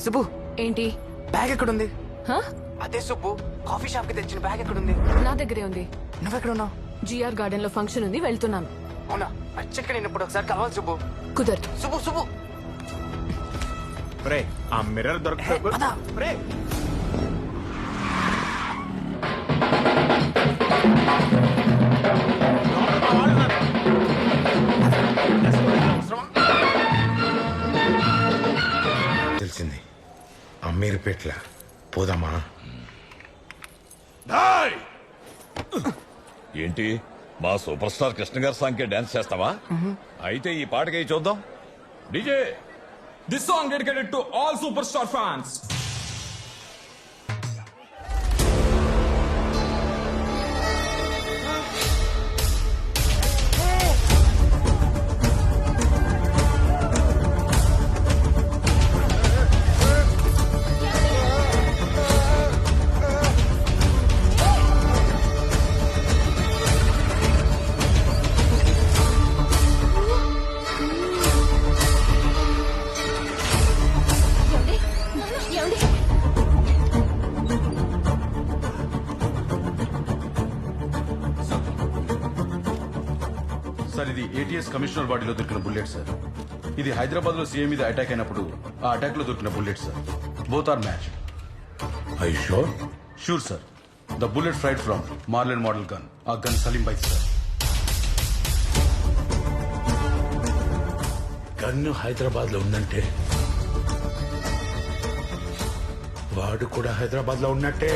సుబ్బు ఏంటి? బ్యాగ్ ఎక్కడుంది? హ? అదే సుబ్బు, కాఫీ షాప్ కి తెచ్చిన బ్యాగ్ ఎక్కడుంది? నా దగ్గరే ఉంది. నువ్వెక్కడ ఉన్నావు? జిఆర్ గార్డెన్ లో ఫంక్షన్ ఉంది, వెళ్తున్నాను. అవునా? అచ్చక్క నేను ఇప్పుడు ఒకసారి కావాలి సుబ్బు. కుదరదు. సుబ్బు సుబ్బు రే ఆ మిర్రర్ దొరకదు. పద. రే తెలిసింది అమ్మీర్పేట్ల పోదామా? ఏంటి మా సూపర్ స్టార్ కృష్ణ గారి సాంగ్ కి డాన్స్ చేస్తావా? అయితే ఈ పాటకి చూద్దాం. DJ This song dedicated to all superstar fans. Sir ఇది ఏటీఎస్ కమిషనర్ బాడీలో దొరికిన బుల్లెట్ సార్. ఇది హైదరాబాద్ లో సీఎం మీద అటాక్ అయినప్పుడు ఆ అటాక్ లో దొరికిన bullet sir. Both are match. I sure? Sure sir. The bullet fired from Marlin model gun. ఆ gun Salim bike sir. Gun Hyderabad లో ఉందంటే వాడు కూడా హైదరాబాద్ లో ఉన్నట్టే.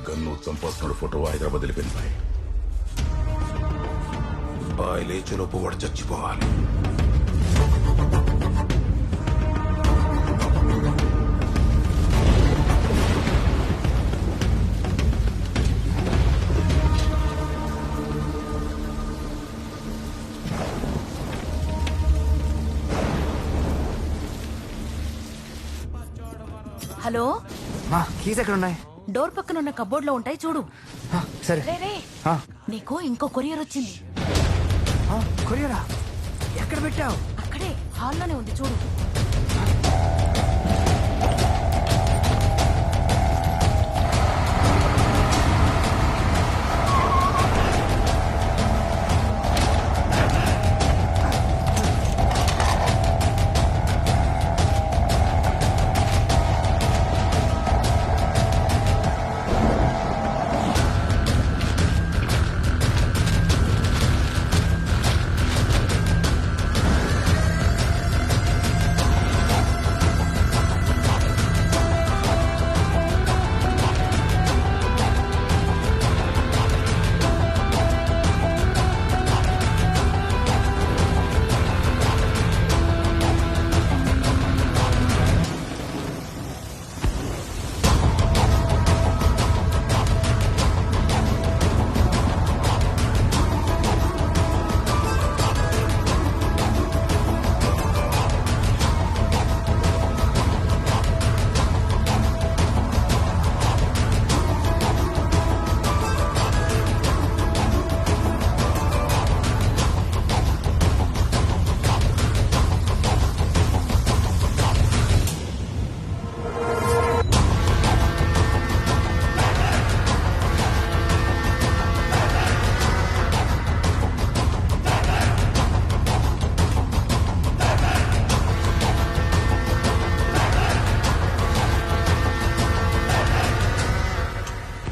గన్ను చంపేస్తున్నాడు. ఫోటో హైదరాబాద్ వెళ్ళిపోయింది. బాయ్ లేచేలోపు వాడు చచ్చిపోవాలి. హలో, మా కీస్ ఎక్కడ ఉన్నాయి? డోర్ పక్కన ఉన్న కబోర్డ్ లో ఉంటాయి, చూడు. సరే. రే రే, ఆ, నీకు ఇంకో కొరియర్ వచ్చింది. ఆ, కొరియరా? ఎక్కడ పెట్టావు? అక్కడే హాల్లోనే ఉంది, చూడు.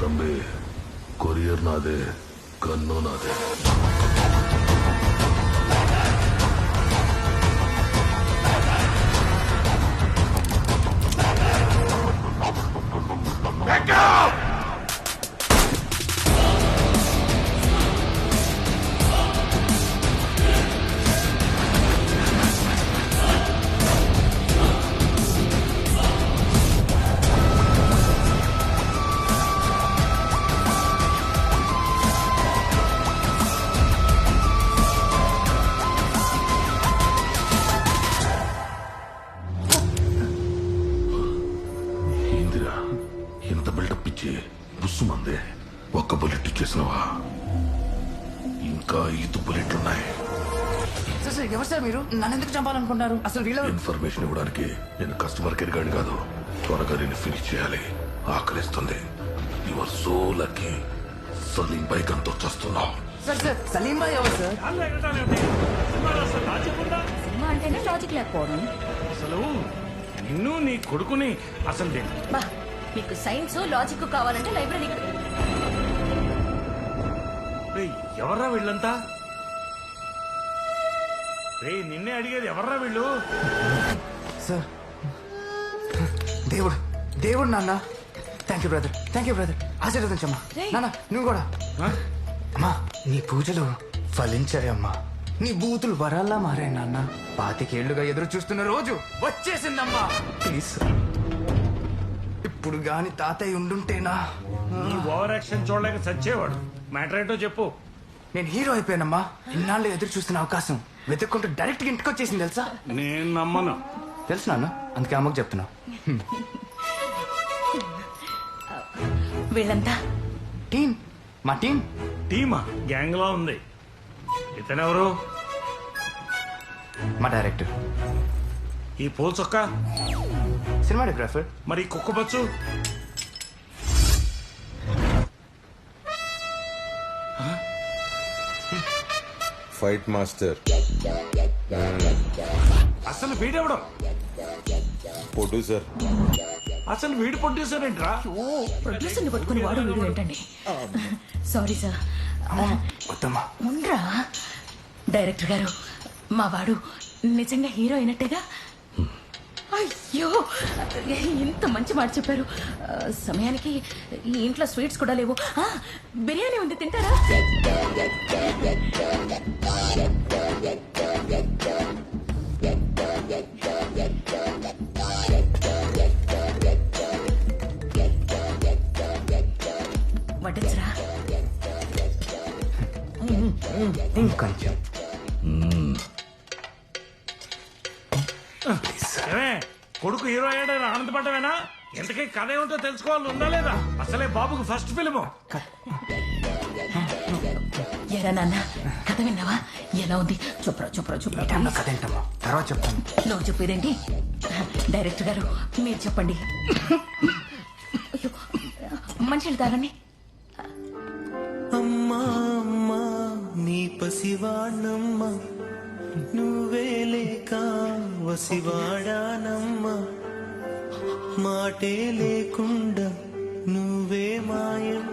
తమ్మి, కొరియర్ నాదే, గన్ను నాదే. ఇంత బిల్డప్ ఇచ్చి బుస్సు మందే ఒక్క బుల్లెట్ ఇచ్చేసినవా? ఇంకా 5 బుల్లెట్లున్నాయి. సార్ సార్ ఎవరు సార్ మీరు? నన్ను ఎందుకు చంపాలనుకుంటున్నారు? అసలు వీళ్ళ ఇన్ఫర్మేషన్ ఇవ్వడానికి నేను కస్టమర్ కేర్ గాని కాదు. త్వరగా నేను ఫినిష్ చేయాలి. ఆకలిస్తుంది. Your so lucky. సలీం బై గంతో చేస్తున్నావు. సార్ సార్ సలీం భాయ్ ఎవరు సార్? సినిమా అంటేనే లాజిక్ లేకపోవడం. అసలు నిన్ను నీ కొడుకుని అసలు బా మీకు సైన్స్ లాజిక్ కావాలంటే లైబ్రరీకి ఎవర్రా వీళ్ళంతా? రే నిన్నే అడిగేది ఎవర్రా వీళ్ళు? సార్ దేవుడు దేవుడు నాన్న. Thank you brother, thank you brother. ఆశీర్వదించమ్మా. నాన్న నువ్వు కూడా. అమ్మా నీ పూజలు ఫలించాయమ్మా. నీ బూతులు వరాల్లా మారాయి నాన్న. 25 ఏళ్లుగా ఎదురు చూస్తున్న రోజు వచ్చేసిందమ్మా. ప్లీజ్ సార్, ఇప్పుడు గాని తాతయ్య ఉండుంటేనా ఈ ఓవర్ యాక్షన్ చూడలేక చచ్చేవాడు. మ్యాటర్ ఏంటో చెప్పు. నేను హీరో అయిపోయానమ్మా. ఇన్నాళ్ళు ఎదురు చూస్తున్న అవకాశం వెతుక్కుంటూ డైరెక్ట్ గా ఇంటికి వచ్చేసింది తెలుసా? నేను నమ్మను. తెలుసు నాన్న, అందుకే అమ్మకు చెప్తున్నా. వీళ్ళంతా టీం, మా టీం. టీమా? గ్యాంగ్ లా ఉంది. ఇతనెవరు? మా డైరెక్టర్. ఈ పూల చొక్క? సినిమాటోగ్రాఫర్. మరి కుక్క బచ్చు? ఫైట్ మాస్టర్ అసలు వీడెవడం? ప్రొడ్యూసర్. అసలు వీడు ప్రొడ్యూసర్ ఏంట్రా? ఓ ప్రొడ్యూసర్ ని పట్టుకుని వాడు వీడు ఏంటండి? Sorry sir. వద్దమ్మా. ఉండ్రా డైరెక్టర్ గారు, మా వాడు నిజంగా హీరో అయినట్టేగా? అయ్యో ఇంత మంచి మాట చెప్పారు. సమయానికి ఈ ఇంట్లో స్వీట్స్ కూడా లేవు. బిర్యానీ ఉంది, తింటారా? వడ్డించరా? ఇంకొంచెం. ఏమే, కొడుకు హీరో అయ్యాడని ఆనందపడ్డమేనా? ఎంతకీ కథ ఏమిటో తెలుసుకోవాలని ఉందా లేదా? అసలే బాబుకు ఫస్ట్ ఫిల్ము. ఎరా నాన్న, కథ విన్నావా? ఎలా ఉంది? చూపరా చూపరా చూపరా. టైంలో కథ ఏంటమ్మా, తర్వాత చెప్తాను. నువ్వు చెప్పేదేంటి? డైరెక్టర్ గారు మీరు చెప్పండి. అయ్యో, మంచిది తాగండి. అమ్మా అమ్మా నీ పసివాణమ్మ, నువ్వే లేక వసివాడానమ్మా, మాటే లేకుండా నువ్వే మాయం.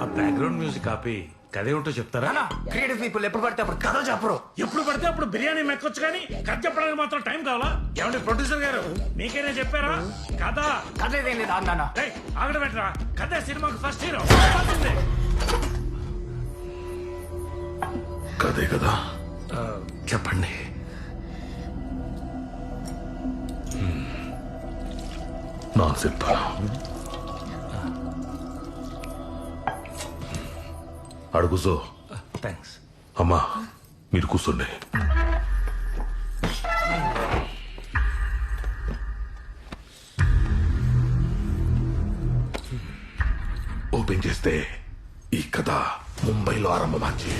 ఆ బ్యాక్గ్రౌండ్ మ్యూజిక్ ఆపి కథ ఏమిటో చెప్తారా? క్రియేటివ్ పీపుల్ ఎప్పుడు పడితే అప్పుడు కథ చెప్పరు. ఎప్పుడు పడితే అప్పుడు బిర్యానీ మెక్కొచ్చు కానీ కథ చెప్పడానికి మాత్రం టైం కావాలా? ఏమంటే ప్రొడ్యూసర్ గారు మీకైనా చెప్పారా కథ? కథ ఏదేం లేదు నాన్న. ఆగడ పెట్టరా. కథ సినిమాకి ఫస్ట్ హీరో. కదే కదా. చెప్పండి. నా చెప్తా. అడుగుజో. థ్యాంక్స్. అమ్మా మీరు కూర్చోండి. ఓపెన్ చేస్తే ఈ కథ ముంబైలో ఆరంభమాచి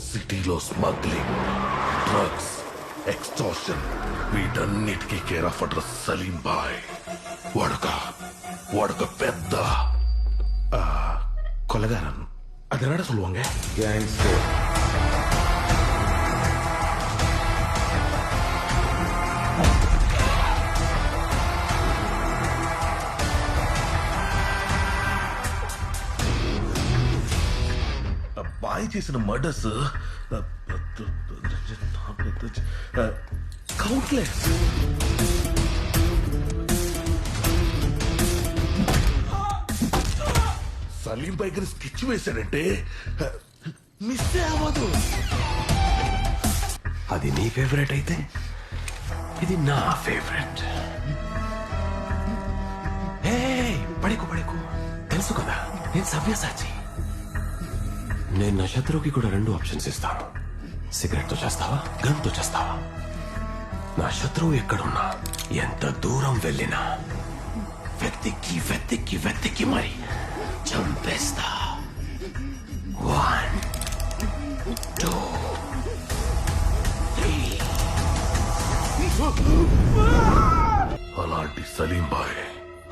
సిటీలో స్మగ్లింగ్, డ్రగ్స్, ఎక్స్టార్షన్ వీటన్నిటికీ కేర్ ఆఫ్ అడ్రస్ సలీం బాయ్. వాడొక పెద్ద కొలగారన్. అది என்னடா சொல்லுவாங்க? గ్యాంగ్స్టర్. బాయ్ చేసిన మర్డర్స్ కౌంట్లెస్. సలీం పైకి స్కెచ్ వేశాడంటే మిస్ అవ్వదు. అది నీ ఫేవరెట్ అయితే ఇది నా ఫేవరెట్. పడకు తెలుసు కదా, నేను సవ్యసాచి. నేను నా శత్రువుకి కూడా 2 ఆప్షన్స్ ఇస్తాను. సిగరెట్ తో చేస్తావా, గన్ తో చేస్తావా? నా శత్రువు ఎక్కడున్నా, ఎంత దూరం వెళ్ళినా వెతికి మరి చంపేస్తా. 1 అలాంటి సలీం బాయ్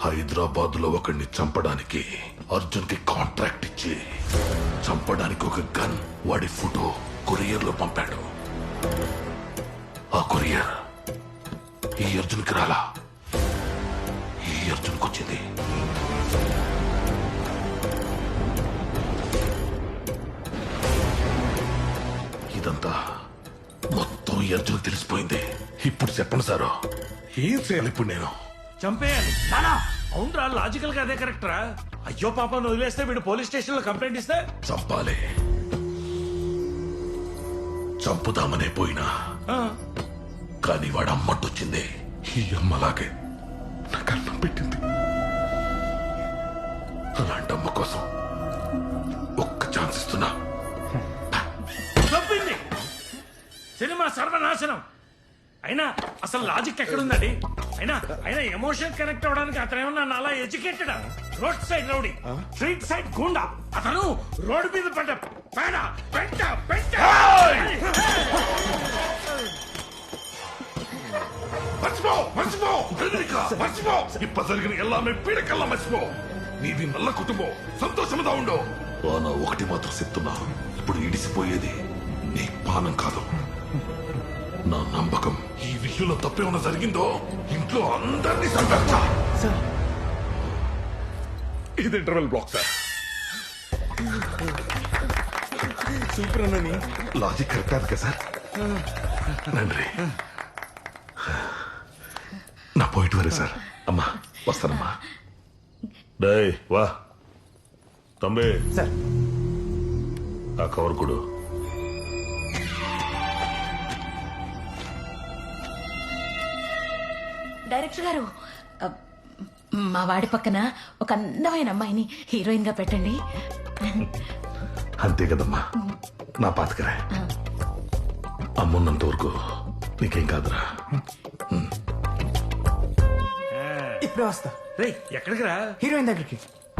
హైదరాబాద్ లో ఒకడిని చంపడానికి అర్జున్ కి కాంట్రాక్ట్ ఇచ్చి చంపడానికి ఒక గన్ వాడి ఫోటో కొరియర్ లో పంపాడు. ఆ కొరియర్ ఈ అర్జున్కి రాలా, ఈ అర్జున్కి వచ్చింది. ఇదంతా మొత్తం ఈ అర్జున్ తెలిసిపోయింది. ఇప్పుడు చెప్పండి సారు, ఏం చేయాలి ఇప్పుడు నేను? చంపేయాలి. అవునరా, లాజికల్ గా అదే కరెక్ట్ రా. అయ్యో పాప వదిలేస్తే వీడు పోలీస్ స్టేషన్ లో కంప్లైంట్ ఇస్తే చంపాలి. చంపుదామనే పోయినా కానీ వాడు అమ్మట్టొచ్చింది. ఈ అమ్మలాగే నాకు అన్నం పెట్టింది. అలాంటి అమ్మ కోసం ఒక్క ఛాన్స్ ఇస్తున్నా. చంపింది. సినిమా సర్వనాశనం. అయినా అసలు లాజిక్ ఎక్కడుందండి? అయినా అయినా ఎమోషన్ కనెక్ట్ అవడానికి అతను ఏమన్నా నాలా educated? Road side rowdy, street side గుండా. అతను రోడ్డు మీద పడ్డ పేడ పెంట పెంట. మర్చిపో మర్చిపో మర్చిపో. ఇప్ప జరిగిన ఎల్లామే పీడకల్లా మర్చిపో. నీది నల్ల కుటుంబం, సంతోషంగా ఉండు. నా ఒకటి మాత్రం చెప్తున్నా, ఇప్పుడు ఇడిసిపోయేది నీ పానం కాదు, నా నమ్మకం. ఈ విషయంలో తప్పేమన్నా జరిగిందో ఇంట్లో అందరినీ సంపేస్తా. ఇది ఇంటర్వెల్ బ్లాక్ సార్. సూపర్ అన్నని లాజిక్ కరెక్ట్ కదా సార్? నండి నా పోయిట్ వరే సార్. అమ్మా వస్తానమ్మా. డై వా తంబే సార్ ఆ కవర్ కొడు. డైరెక్టర్ గారు, మా వాడి పక్కన ఒక అందమైన అమ్మాయిని హీరోయిన్ గా పెట్టండి. అంతే కదమ్మా, నా పాతకరే. అమ్మున్నంత వరకు నీకేం కాదురా. ఇప్పుడే వస్తా. రే ఎక్కడికి రా? హీరోయిన్ దగ్గరికి.